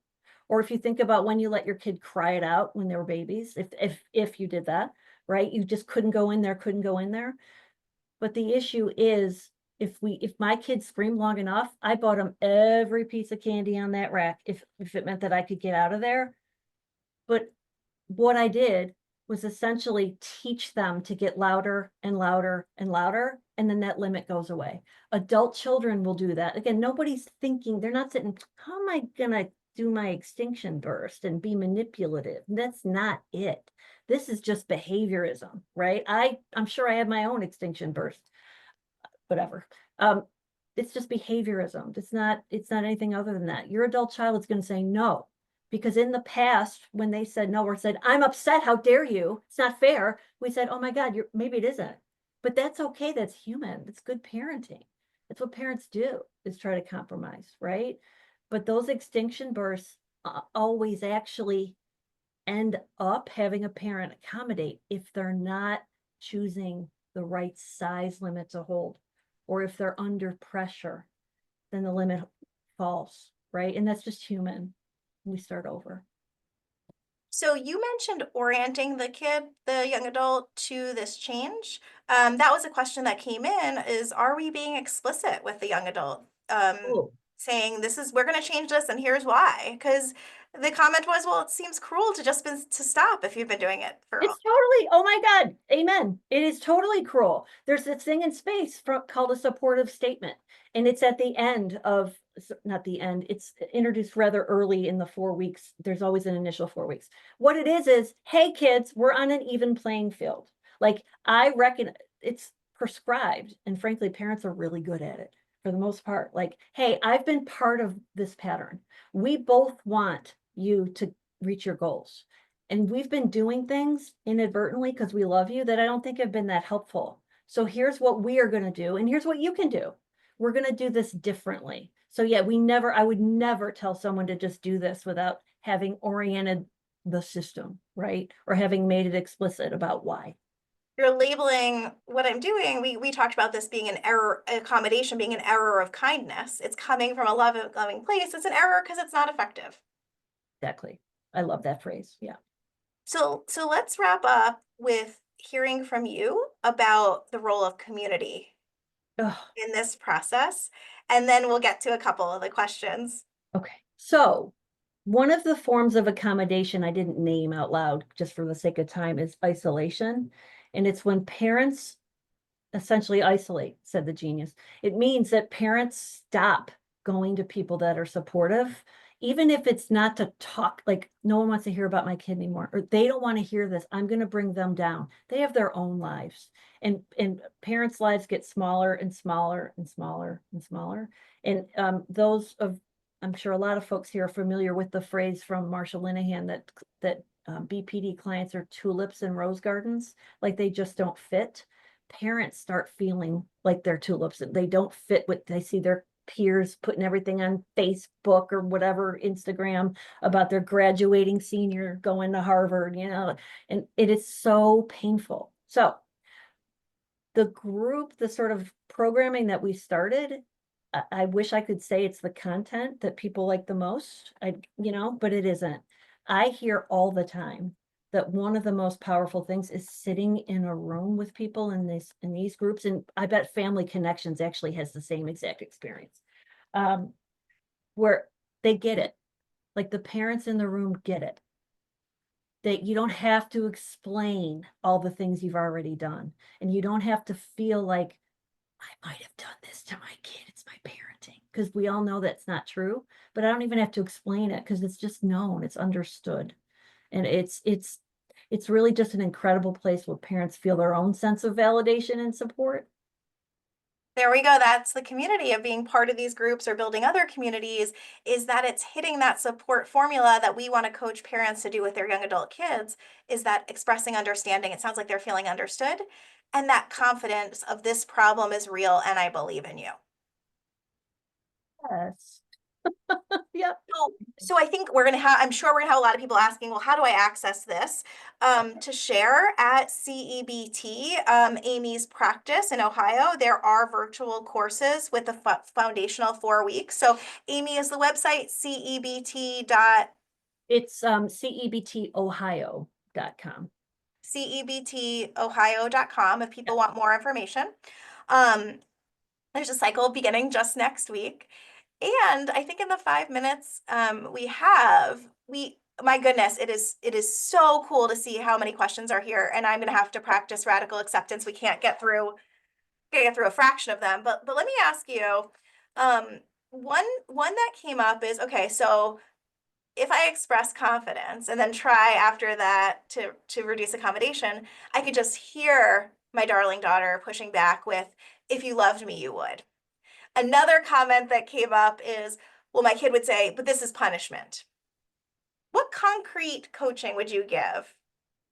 Or if you think about when you let your kid cry it out when they were babies, if you did that, right? You just couldn't go in there, couldn't go in there. But the issue is, if my kids screamed long enough, I bought them every piece of candy on that rack if it meant that I could get out of there. But what I did was essentially teach them to get louder and louder and louder, and then that limit goes away. Adult children will do that. Again, nobody's thinking, they're not sitting, how am I gonna do my extinction burst and be manipulative? That's not it. This is just behaviorism, right? I'm sure I have my own extinction burst, whatever. It's just behaviorism. It's not anything other than that. Your adult child is going to say no, because in the past, when they said no or said, I'm upset, how dare you? It's not fair. We said, oh my God, maybe it isn't. But that's okay. That's human. It's good parenting. That's what parents do, is try to compromise, right? But those extinction bursts always actually end up having a parent accommodate if they're not choosing the right size limit to hold, or if they're under pressure, then the limit falls, right? And that's just human. We start over. So you mentioned orienting the young adult, to this change. That was a question that came in, is, are we being explicit with the young adult? Oh, Saying we're going to change this and here's why. Because the comment was, well, it seems cruel to stop if you've been doing it for it's totally, oh my God, amen. It is totally cruel. There's this thing in space called a supportive statement. And it's at the end of, not the end, it's introduced rather early in the 4 weeks. There's always an initial 4 weeks. What it is, hey kids, we're on an even playing field. Like, I reckon it's prescribed. And frankly, parents are really good at it for the most part. Like, hey, I've been part of this pattern. We both want you to reach your goals. And we've been doing things inadvertently because we love you that I don't think have been that helpful. So here's what we are going to do. And here's what you can do. We're going to do this differently. So yeah, I would never tell someone to just do this without having oriented the system, right? Or having made it explicit about why. You're labeling what I'm doing. We talked about this being an error, accommodation being an error of kindness. It's coming from a loving place. It's an error because it's not effective. Exactly. I love that phrase. Yeah. So let's wrap up with hearing from you about the role of community Ugh. in this process, and then we'll get to a couple of the questions. Okay. So one of the forms of accommodation I didn't name out loud just for the sake of time is isolation. And it's when parents essentially isolate, said the genius. It means that parents stop going to people that are supportive, even if it's not to talk, like no one wants to hear about my kid anymore, or they don't want to hear this. I'm going to bring them down. They have their own lives, and parents' lives get smaller and smaller and smaller and smaller. And I'm sure a lot of folks here are familiar with the phrase from Marsha Linehan that BPD clients are tulips and rose gardens, like they just don't fit. Parents start feeling like they're tulips, and they don't fit what they see their peers putting everything on Facebook or whatever, Instagram, about their graduating senior going to Harvard, and it is so painful. So the sort of programming that we started, I wish I could say it's the content that people like the most, but it isn't. I hear all the time that one of the most powerful things is sitting in a room with people in these groups. And I bet Family Connections actually has the same exact experience, where they get it. Like the parents in the room get it. That you don't have to explain all the things you've already done. And you don't have to feel like, I might have done this to my kid. It's my parenting. Because we all know that's not true. But I don't even have to explain it because it's just known. It's understood. And It's really just an incredible place where parents feel their own sense of validation and support. There we go. That's the community of being part of these groups or building other communities, is that it's hitting that support formula that we want to coach parents to do with their young adult kids, is that expressing understanding. It sounds like they're feeling understood, and that confidence of this problem is real and I believe in you. Yes. Yep. So I think I'm sure we're gonna have a lot of people asking, well, how do I access this? To share at CEBT, Amy's practice in Ohio, there are virtual courses with the foundational 4 weeks. So Amy, is the website CEBT dot It's cebtohio.com. CEBTOhio.com if people want more information. Um, there's a cycle beginning just next week. And I think in the 5 minutes my goodness, it is so cool to see how many questions are here. And I'm gonna have to practice radical acceptance. We can't get through a fraction of them. But let me ask you, one that came up is, okay, so if I express confidence and then try after that to reduce accommodation, I could just hear my darling daughter pushing back with, if you loved me, you would. Another comment that came up is, well, my kid would say, but this is punishment. What concrete coaching would you give?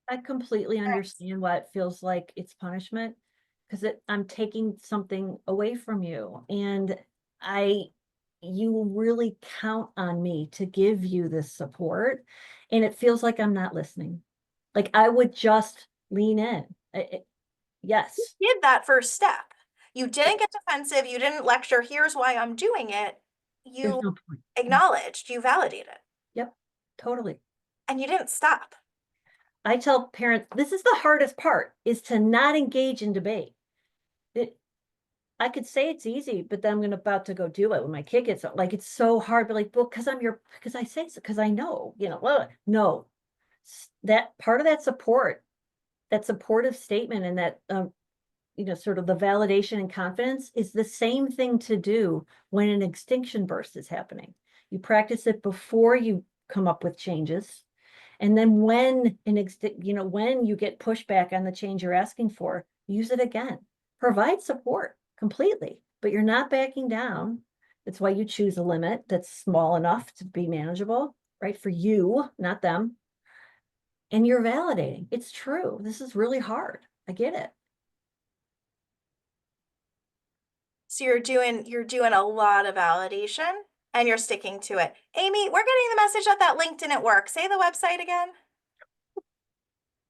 I completely understand why it feels like it's punishment, because I'm taking something away from you, and you really count on me to give you this support, and it feels like I'm not listening. Like I would just lean in. Yes. You did that first step. You didn't get defensive. You didn't lecture, here's why I'm doing it. There's You no point. acknowledged, you validated, Yep, totally. and you didn't stop. I tell parents, this is the hardest part, is to not engage in debate. I could say it's easy, but then I'm about to go do it when my kid gets like, it's so hard, but like, well, because I say so, because I know, well, no, that part of that support, that supportive statement, and that, sort of the validation and confidence is the same thing to do when an extinction burst is happening. You practice it before you come up with changes. And then when when you get pushback on the change you're asking for, use it again. Provide support completely, but you're not backing down. That's why you choose a limit that's small enough to be manageable, right? For you, not them. And you're validating. It's true. This is really hard. I get it. So you're doing a lot of validation and you're sticking to it. Amy, we're getting the message that link didn't work. Say the website again.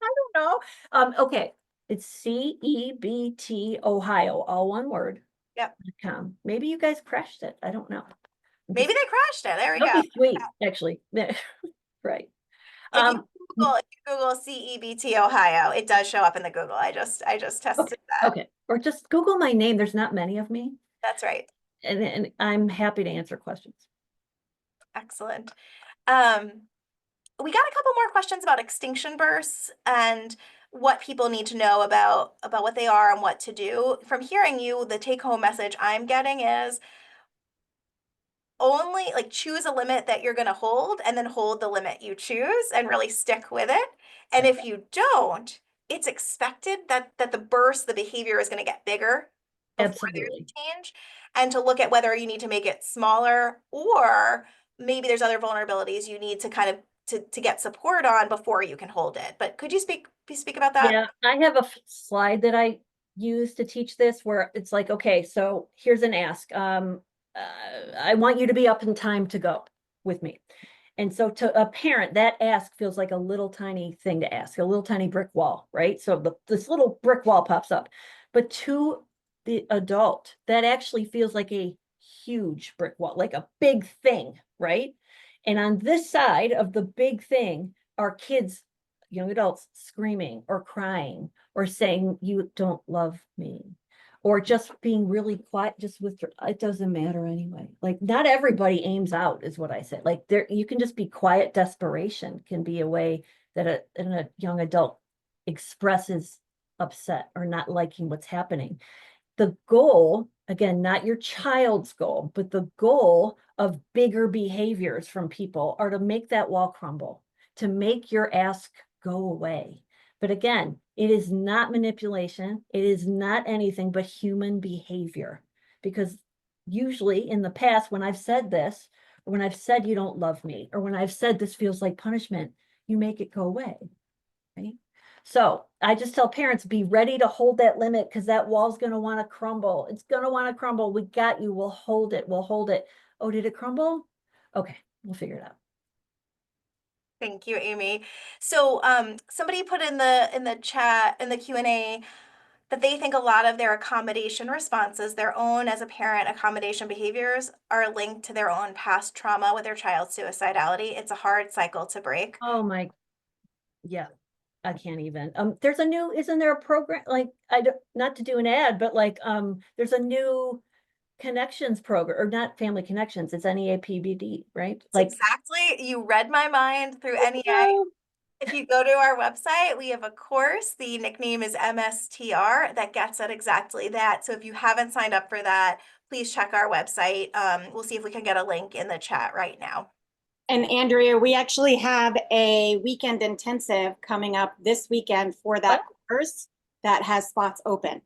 I don't know. Okay. It's CEBT Ohio, all one word. Yep. Maybe you guys crashed it. I don't know. Maybe they crashed it. There we That'd go. be sweet, actually. Right. If you Google CEBT Ohio, it does show up in the Google. I just tested that. Okay. Or just Google my name. There's not many of me. That's right. And I'm happy to answer questions. Excellent. We got a couple more questions about extinction bursts and what people need to know about what they are and what to do. From hearing you, the take-home message I'm getting is only choose a limit that you're going to hold and then hold the limit you choose and really stick with it. And if you don't, it's expected that the burst, the behavior is going to get bigger before there's Absolutely. a change, and to look at whether you need to make it smaller, or maybe there's other vulnerabilities you need to kind of to get support on before you can hold it. But could you speak about that? Yeah, I have a slide that I use to teach this where it's like, okay, so here's an ask. I want you to be up in time to go with me. And so to a parent, that ask feels like a little tiny thing to ask, a little tiny brick wall, right? So this little brick wall pops up. But to the adult, that actually feels like a huge brick wall, like a big thing, right? And on this side of the big thing are kids, young adults, screaming or crying or saying, you don't love me, or just being really quiet, just it doesn't matter anyway. Like not everybody aims out is what I said. Like you can just be quiet. Desperation can be a way that a young adult expresses upset or not liking what's happening. The goal, again, not your child's goal, but the goal of bigger behaviors from people are to make that wall crumble, to make your ask go away. But again, it is not manipulation. It is not anything but human behavior. Because usually in the past, when I've said this, or when I've said you don't love me, or when I've said this feels like punishment, you make it go away, right? So I just tell parents, be ready to hold that limit because that wall's going to want to crumble. It's going to want to crumble. We got you. We'll hold it. We'll hold it. Oh, did it crumble? Okay, we'll figure it out. Thank you, Amy. So somebody put in the chat, in the Q&A, that they think a lot of their accommodation responses, their own as a parent accommodation behaviors, are linked to their own past trauma with their child's suicidality. It's a hard cycle to break. Oh my, yeah, I can't even. There's a new, isn't there a program, like, not to do an ad, but like, there's a new connections program, or not family connections, it's NEAPBD, right? Like, Exactly. You read my mind through NEA. oh, If you go to our website, we have a course. The nickname is MSTR that gets at exactly that. So if you haven't signed up for that, please check our website. We'll see if we can get a link in the chat right now. And Andrea, we actually have a weekend intensive coming up this weekend for that course that has spots open.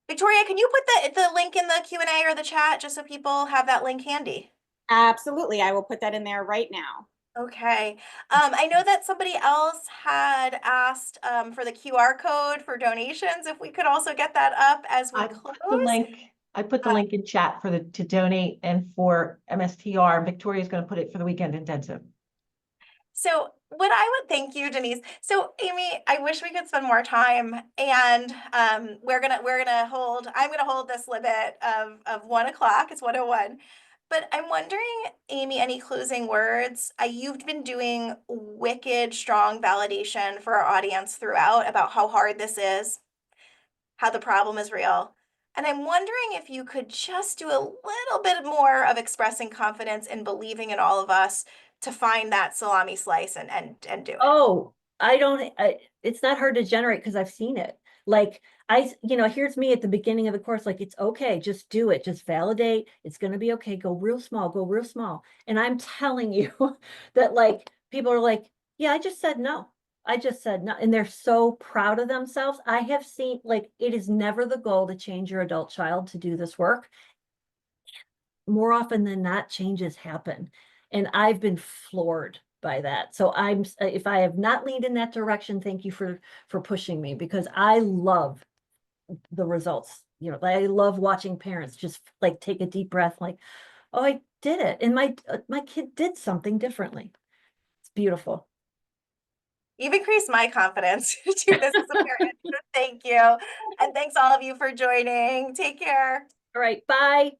Victoria, can you put the link in the Q&A or the chat just so people have that link handy? Absolutely. I will put that in there right now. Okay. I know that somebody else had asked for the QR code for donations. If we could also get that up as we close. I put the link in chat for to donate, and for MSTR, Victoria's going to put it for the weekend intensive. So what I would thank you, Denise. So Amy, I wish we could spend more time, and I'm gonna hold this limit of 1 o'clock. It's 1:01. But I'm wondering, Amy, any closing words? You've been doing wicked strong validation for our audience throughout about how hard this is, how the problem is real. And I'm wondering if you could just do a little bit more of expressing confidence and believing in all of us to find that salami slice and do it. oh, it's not hard to generate because I've seen it. Like, here's me at the beginning of the course, like, it's okay, just do it, just validate, it's going to be okay, go real small, go real small. And I'm telling you that, like, people are like, yeah, I just said no. I just said no. And they're so proud of themselves. I have seen, like, it is never the goal to change your adult child to do this work. More often than not, changes happen. And I've been floored by that. So if I have not leaned in that direction, thank you for pushing me, because I love the results. I love watching parents just like take a deep breath, like, oh, I did it. And my kid did something differently. It's beautiful. You've increased my confidence to do this as a parent. So thank you. And thanks all of you for joining. Take care. All right, bye.